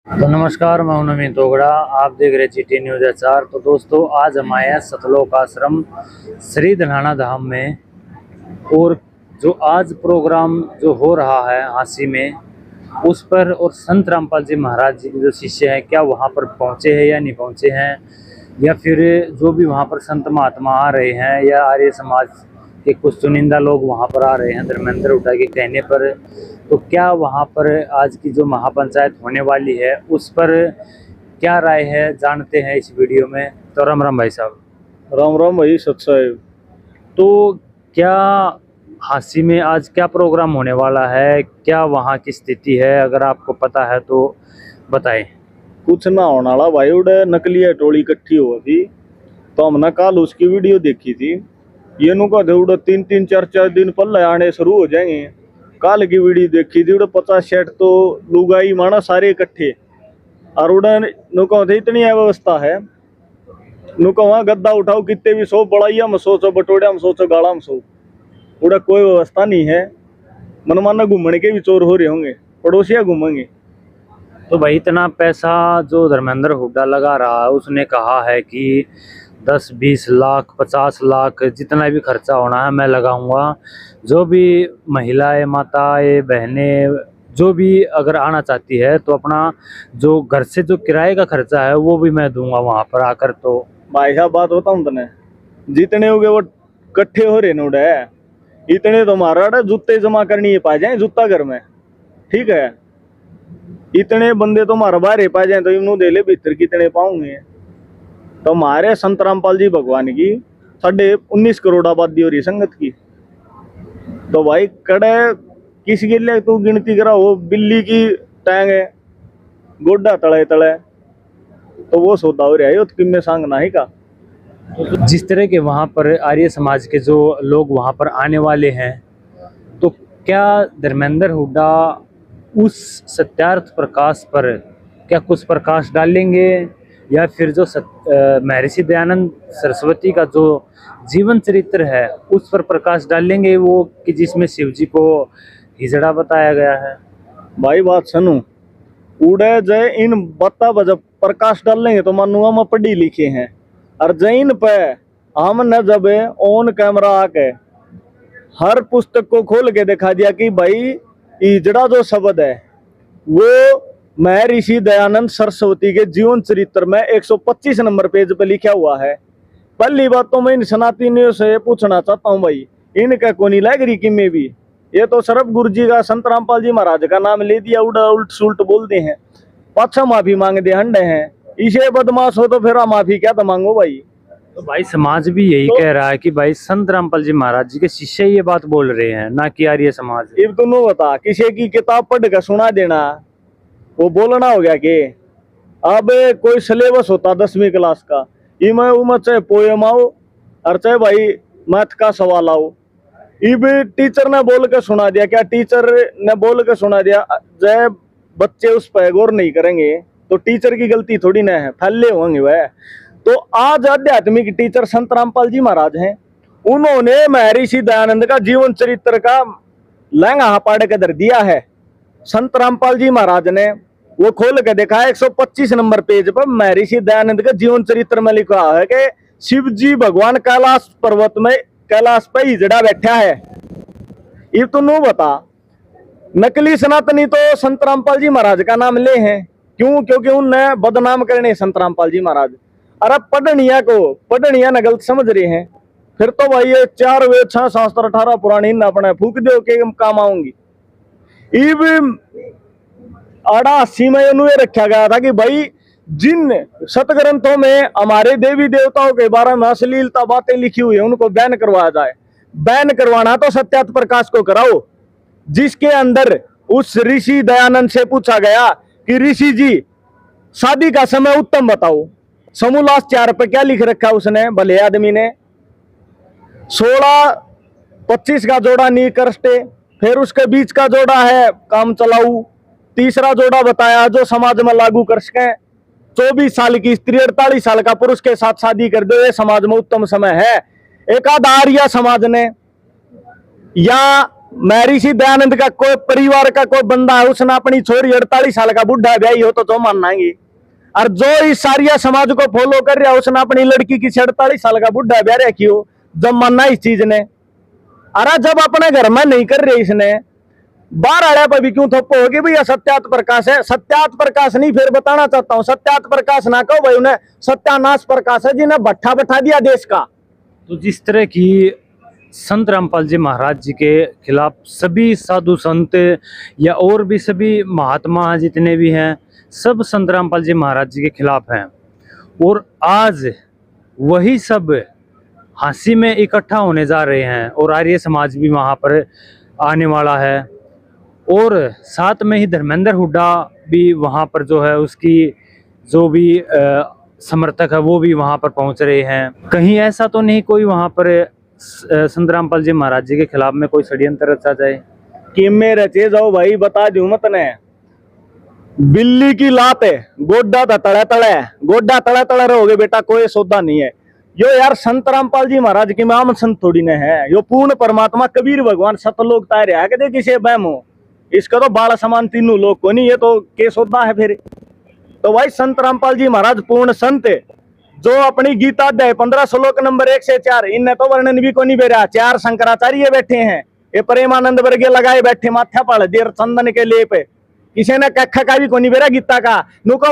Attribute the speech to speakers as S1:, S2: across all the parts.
S1: तो नमस्कार, मैं हूं नवीन तोगड़ा। आप देख रहे जीटी न्यूज एचआर। तो दोस्तों, आज हम आए हैं सतलोक आश्रम श्री धनाना धाम में। और जो आज प्रोग्राम जो हो रहा है हांसी में, उस पर और संत रामपाल जी महाराज जी के जो शिष्य हैं, क्या वहां पर पहुंचे हैं या नहीं पहुंचे हैं, या फिर जो भी वहां पर संत महात्मा आ रहे हैं या आर्य समाज के कुछ चुनिंदा लोग वहां पर आ रहे हैं धर्मेंद्र हुड्डा के कहने पर, तो क्या वहां पर आज की जो महापंचायत होने वाली है उस पर क्या राय है, जानते हैं इस वीडियो में। तो राम राम भाई साहब।
S2: राम राम भाई सत साहेब।
S1: तो क्या हांसी में आज क्या प्रोग्राम होने वाला है, क्या वहाँ की स्थिति है, अगर आपको पता है तो बताएं।
S2: कुछ ना होने वाला भाई, उड़े नकली टोली इकट्ठी हो थी तो हमने कल उसकी वीडियो देखी थी। ये नु का उड़े 3-3 4-4 दिन पहले आने शुरू हो जाएंगे। कल की वीडियो देखी थी, उड़े 50-60 तो लुगाई माना सारे इकट्ठे। और उड़े नु का इतनी अव्यवस्था है, नु का वहाँ गद्दा उठाओ कितने भी सो, बड़ाइया में सोचो, बटोड़िया में सोचो, गाड़ा में सो, उड़ा कोई व्यवस्था नहीं है। मनमाना घूमने के भी चोर हो रहे होंगे, पड़ोसिया घूमेंगे।
S1: तो भाई इतना पैसा जो धर्मेंद्र हुड्डा लगा रहा है, उसने कहा है कि 10-20 लाख 50 लाख जितना भी खर्चा होना है मैं लगाऊंगा। जो भी महिलाएं, माताएं, बहनें जो भी अगर आना चाहती है तो अपना जो घर से जो किराए का खर्चा है वो भी मैं दूंगा वहां पर आकर। तो
S2: भाई साहब बात बताऊं तने, जितने हो गए वो इकट्ठे हो रहे नोड है, इतने तो मारा जूते जमा करनी है पा जाए जूता घर में, ठीक है। इतने बंदे तो मारा बाहर पा जाए तो इन्हों दे ले भीतर कितने पाऊंगे। तो हमारे संत रामपाल जी भगवान की 19.5 करोड़ आबादी हो रही संगत की। तो भाई कड़े किसी के लिए तू गिनती करा हो, बिल्ली की टैंग है गोड्डा तले तले, तो वो सौदा हो रहा है किम्मे सांग नाही का।
S1: जिस तरह के वहाँ पर आर्य समाज के जो लोग वहाँ पर आने वाले हैं, तो क्या धर्मेंद्र हुड्डा उस सत्यार्थ प्रकाश पर क्या कुछ प्रकाश डालेंगे, या फिर जो महर्षि दयानंद सरस्वती का जो जीवन चरित्र है उस पर प्रकाश डालेंगे वो, कि जिसमें शिव जी को हिजड़ा बताया गया है।
S2: भाई बात सुनो, उड़े जय इन बत्ता जब प्रकाश डालेंगे तो मानूंगा हम पढ़ी लिखे हैं। और जैन पे हम न जब ऑन कैमरा आके हर पुस्तक को खोल के दिखा दिया कि भाई हिजड़ा जो शब्द है वो महर्षि दयानंद सरस्वती के जीवन चरित्र में 125 नंबर पेज पे लिखा हुआ है। पहली बात तो मैं इन सनातनियों से पूछना चाहता हूँ भाई, इनका कोनी लग रही कि में भी ये तो सरब गुरु जी का संत रामपाल जी महाराज का नाम ले दिया, उड़ा उल्ट सुल्ट बोलते हैं, पाछा माफी मांग दे हंडे हैं। इसे बदमाश हो तो फिर माफी क्या तो मांगो भाई।
S1: तो भाई समाज भी यही कह रहा है कि भाई संत रामपाल जी महाराज जी के शिष्य ये बात बोल रहे हैं, ना कि आर्य समाज।
S2: अब तुम बता, किसी की किताब पढ़ कर सुना देना वो बोलना हो गया कि अब कोई सिलेबस होता 10वीं क्लास का, इमे उमर चाहे पोएम आओ और चाहे भाई मैथ का सवाल आओ, इब टीचर ने बोल के सुना दिया, क्या टीचर ने बोल के सुना दिया, जय बच्चे उस पर गौर नहीं करेंगे तो टीचर की गलती थोड़ी ना है, फैले होंगे वह। तो आज आध्यात्मिक टीचर संत रामपाल जी महाराज हैं, उन्होंने महर्षि दयानंद का जीवन चरित्र का लहंगा पाड़ के धर दिया है। संत रामपाल जी महाराज ने वो खोल के देखा है, 125 नंबर पेज पर महर्षि दयानंद का जीवन चरित्र में लिखा है कि शिव जी भगवान कैलाश पर्वत में कैलाश पे हिजड़ा बैठा है। ये तो नो बता, नकली सनातनी तो संत रामपाल जी महाराज का नाम ले हैं, क्यों? क्योंकि उनने बदनाम करने संत रामपाल जी महाराज। अरे पढ़निया ने गलत समझ रहे हैं, फिर तो भाई ये 4 वेद 6 शास्त्र 18 पुराणी अपने फूक दो के काम आऊंगी। इब 88 में ये रखा गया था कि भाई जिन सतग्रंथों में हमारे देवी देवताओं के बारे में अश्लीलता बातें लिखी हुई है उनको बैन करवाया जाए। बैन करवाना तो सत्यार्थ प्रकाश को कराओ, जिसके अंदर उस ऋषि दयानंद से पूछा गया कि ऋषि जी शादी का समय उत्तम बताओ। समूलास 4 पे क्या लिख रखा उसने, भले आदमी ने 16-25 का जोड़ा नी करस्टे, फिर उसके बीच का जोड़ा है काम चलाऊ, तीसरा जोड़ा बताया जो समाज में लागू कर सके, 24 साल की स्त्री 48 साल का पुरुष के साथ शादी कर दो, ये समाज में उत्तम समय है। एक आर्य समाज ने या महर्षि दयानंद का कोई परिवार का कोई बंदा है, उसने अपनी छोरी 48 साल का बुढ़ा ब्याही हो तो जो माननाएंगे। और जो इस सारिया समाज को फॉलो कर रहा है, उसने अपनी लड़की की 48 साल का बुढ़ा ब्याह रखी हो, जब मानना इस चीज ने। अरे जब अपने घर में नहीं कर रहे इसने, बाहर आया पर भी क्यों थप्पो होगी भैया? सत्यात प्रकाश है, सत्यात प्रकाश नहीं, फिर बताना चाहता हूँ, सत्यात प्रकाश ना कहो भाई, उन्हें सत्यानाश प्रकाश है जिन्हें भट्ठा बैठा दिया देश का।
S1: तो जिस तरह की संत रामपाल जी महाराज जी के खिलाफ सभी साधु संत या और भी सभी महात्मा जितने भी हैं, सब संत रामपाल जी महाराज जी के खिलाफ हैं। और आज वही सब हांसी में इकट्ठा होने जा रहे हैं और आर्य समाज भी वहाँ पर आने वाला है। और साथ में ही धर्मेंद्र हुड्डा भी वहाँ पर जो है उसकी जो भी समर्थक है वो भी वहाँ पर पहुँच रहे हैं। कहीं ऐसा तो नहीं कोई वहाँ पर संत रामपाल जी महाराज जी के खिलाफ में कोई षड्यंत्र रचा जाए
S2: कि में रचे जाओ भाई? बता दूं मत ने, बिल्ली की लात है, गोड्डा तड़े तड़े, गोड्डा तड़े तड़े रहोगे बेटा, कोई सौदा नहीं है। यो यार संत रामपाल जी महाराज की माम संत थोड़ी ने है, यो पूर्ण परमात्मा कबीर भगवान सतलोक तारे है कि किसे बहम हो, इसका तो बाल समान तीनों लोग को नहीं, ये तो के सौदा है फिर। तो भाई संत रामपाल जी महाराज पूर्ण संत है, जो अपनी गीता अध्याय 15 श्लोक नंबर 1 से 4 इनने तो वर्णन भी को नहीं बेरा। 4 शंकराचार्य बैठे हैं, ये प्रेमानंद वर्गे लगाए बैठे माथा पड़ देर चंदन के लेप, किसी ने कख का भी को नहीं बेरा गीता का। नुको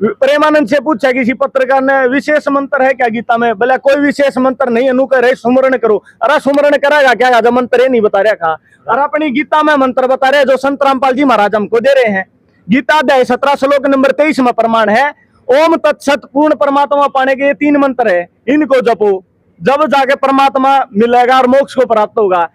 S2: प्रेमानंद से पूछा किसी पत्रकार ने, विशेष मंत्र है क्या गीता में? बोला कोई विशेष मंत्र नहीं है, नुको रे सुमरण करो। अरे सुमरण करेगा क्या? जो मंत्र नहीं बता रहा था, और अपनी गीता में मंत्र बता रहे जो संत रामपाल जी महाराज हमको दे रहे हैं। गीता अध्याय 17 श्लोक नंबर 23 में प्रमाण है, ओम तत्सत पूर्ण परमात्मा पाने के ये 3 मंत्र है, इनको जपो, जब जाके परमात्मा मिलेगा और मोक्ष को प्राप्त होगा।